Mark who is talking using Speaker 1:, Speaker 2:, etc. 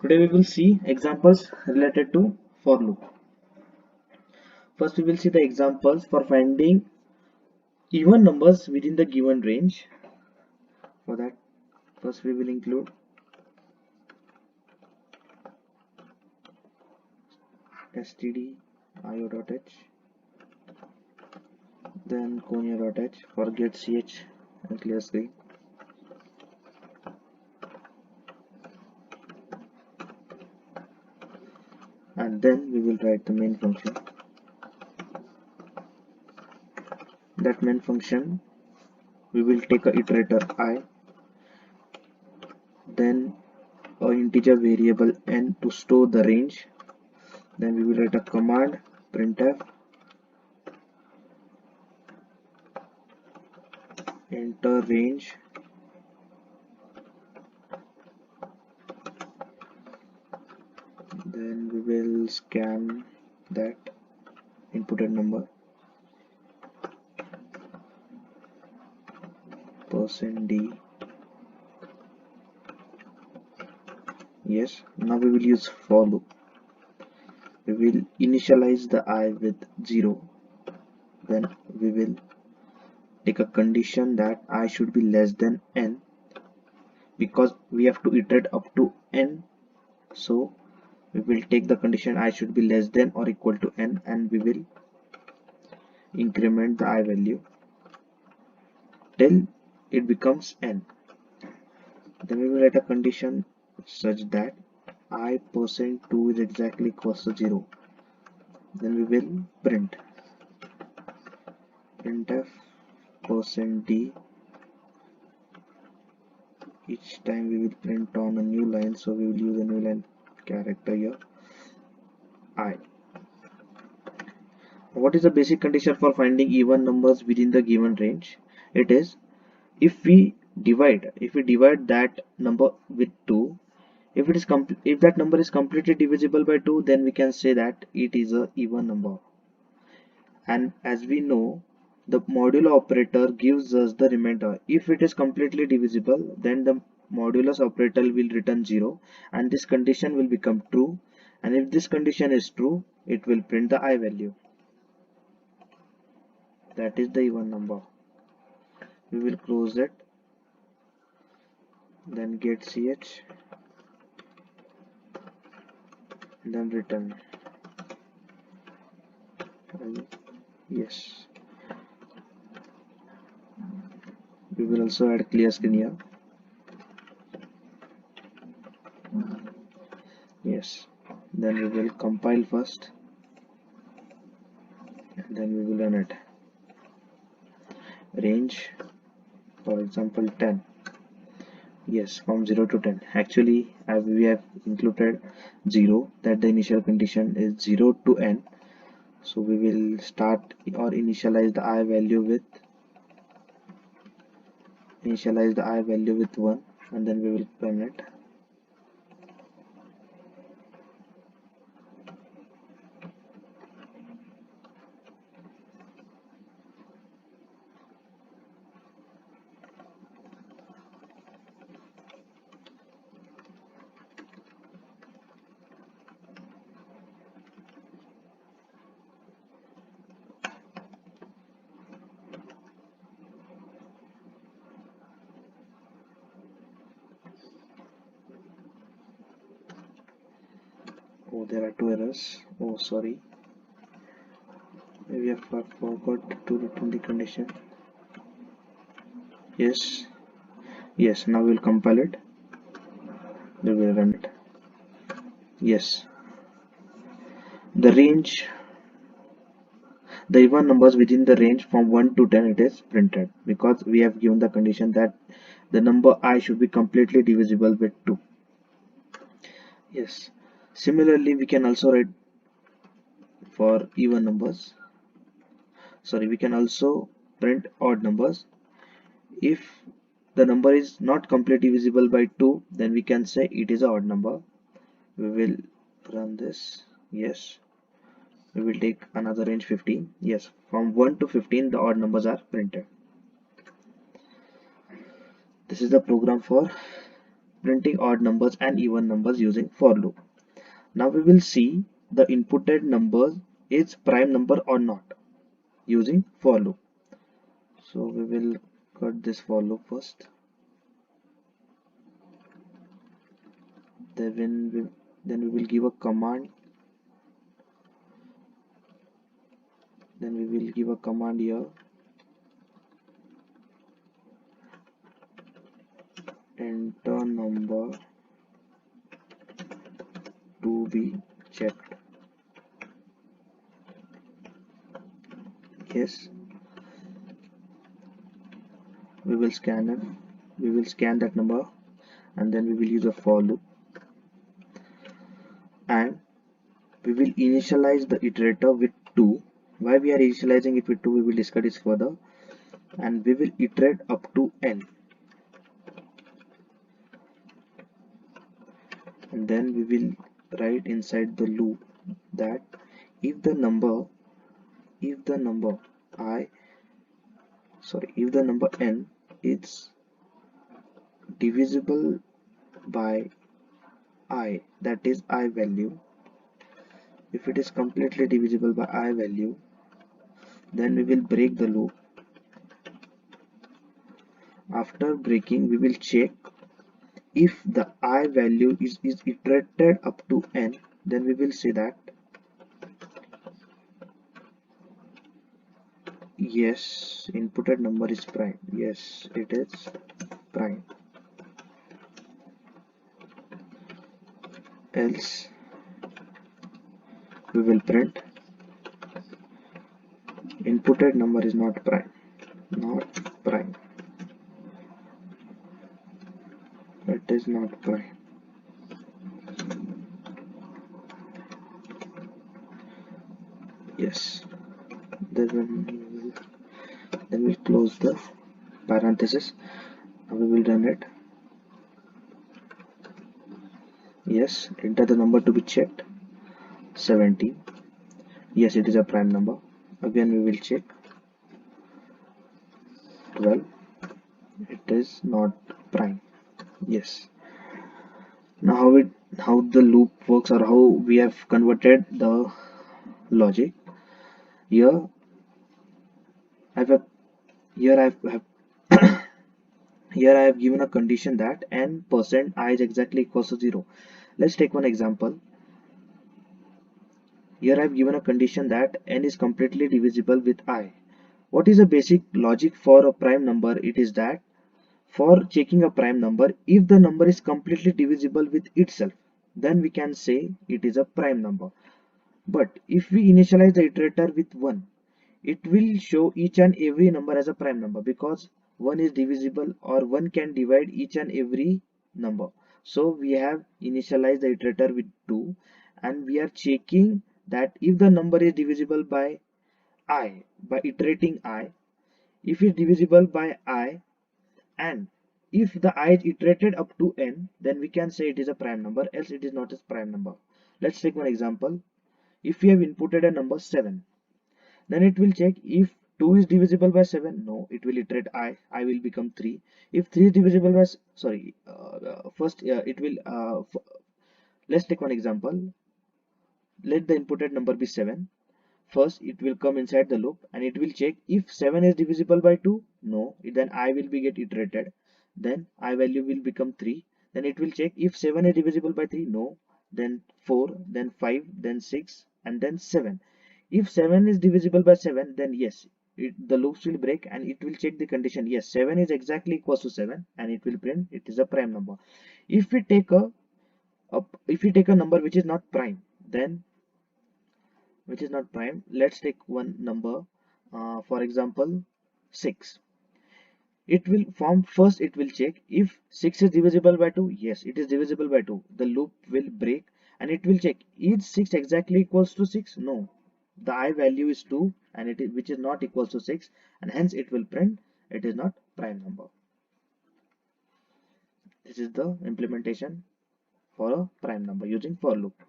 Speaker 1: Today we will see examples related to for loop. First we will see the examples for finding even numbers within the given range. For that, first we will include stdio.h, then conio.h for get ch and clear screen. And then we will write the main function. That main function, we will take a iterator I, then an integer variable n to store the range. Then we will write a command printf enter range, then we will scan that inputted number %d. Yes, now we will use for loop. We will initialize the I with 0, then we will take a condition that I should be less than n, because we have to iterate up to n, so we will take the condition I should be less than or equal to n, and we will increment the I value till it becomes n. Then we will write a condition such that I%2 is exactly equals to 0. Then we will printf %d. Each time we will print on a new line, so we will use a new line character here, I. What is the basic condition for finding even numbers within the given range? It is if we divide that number with 2, if that number is completely divisible by 2, then we can say that it is a even number. And as we know, the modulo operator gives us the remainder. If it is completely divisible, then the modulus operator will return 0, and this condition will become true. And if this condition is true, it will print the I value. That is the even number. We will close it, then get ch, then return. Yes, we will also add clear screen here. Yes, then we will compile first, and then we will run it. Range, for example, 10. Yes, from 0 to 10. Actually, we have included 0, that the initial condition is 0 to n. So we will start or initialize the I value with 1, and then we will run it. Oh, there are 2 errors. Oh, sorry. Maybe I forgot to return the condition. Yes. Yes, now we'll compile it. We will run it. Yes. The range, the even numbers within the range from 1 to 10, it is printed, because we have given the condition that the number I should be completely divisible with 2. Yes. Similarly, we can also write for even numbers. Sorry, we can also print odd numbers. If the number is not completely divisible by 2, then we can say it is an odd number. We will run this. Yes. We will take another range 15. Yes, from 1 to 15 the odd numbers are printed. This is the program for printing odd numbers and even numbers using for loop. Now we will see the inputted number is prime number or not using for loop. So we will cut this for loop first. Then we will give a command. Then we will give a command here. Enter number to be checked. Yes. We will scan it. We will scan that number and then we will use a for loop. And we will initialize the iterator with 2. Why we are initializing it with 2, we will discuss this further. And we will iterate up to n. And then we will write inside the loop that if the number n is divisible by I, that is I value, if it is completely divisible by I value, then we will break the loop. After breaking, we will check if the I value is iterated up to n, then we will say that yes, inputted number is prime. Yes, it is prime. Else we will print inputted number is not prime. It is not prime. Yes. Then we'll close the parenthesis. Now we will run it. Yes, enter the number to be checked. 70. Yes, it is a prime number. Again we will check. 12. It is not prime. Yes. Now how the loop works, or how we have converted the logic. Here I have here I have given a condition that n% I is exactly equals to 0. Let's take one example. Here I have given a condition that n is completely divisible with I. What is the basic logic for a prime number? It is that for checking a prime number, if the number is completely divisible with itself, then we can say it is a prime number. But if we initialize the iterator with 1, it will show each and every number as a prime number, because 1 is divisible, or 1 can divide each and every number. So we have initialized the iterator with 2, and we are checking that if the number is divisible by I, by iterating I, if it is divisible by I, and if the I is iterated up to n, then we can say it is a prime number, else it is not a prime number. Let's take one example. If we have inputted a number 7, then it will check if 2 is divisible by 7. No, it will iterate I will become 3. If 3 is divisible by, it will let's take one example. Let the inputted number be 7. First it will come inside the loop and it will check if 7 is divisible by 2. No, then I will be get iterated. Then I value will become 3. Then it will check if 7 is divisible by 3. No, then 4, then 5, then 6, and then 7. If 7 is divisible by 7, then yes, the loops will break and it will check the condition. Yes, 7 is exactly equals to 7, and it will print it is a prime number. If we take a number which is not prime, then let's take one number, for example 6. It will form, first it will check if 6 is divisible by 2. Yes, it is divisible by 2. The loop will break and it will check, is 6 exactly equals to 6? No, the I value is 2 and it is, which is not equals to 6, and hence it will print it is not prime number. This is the implementation for a prime number using for loop.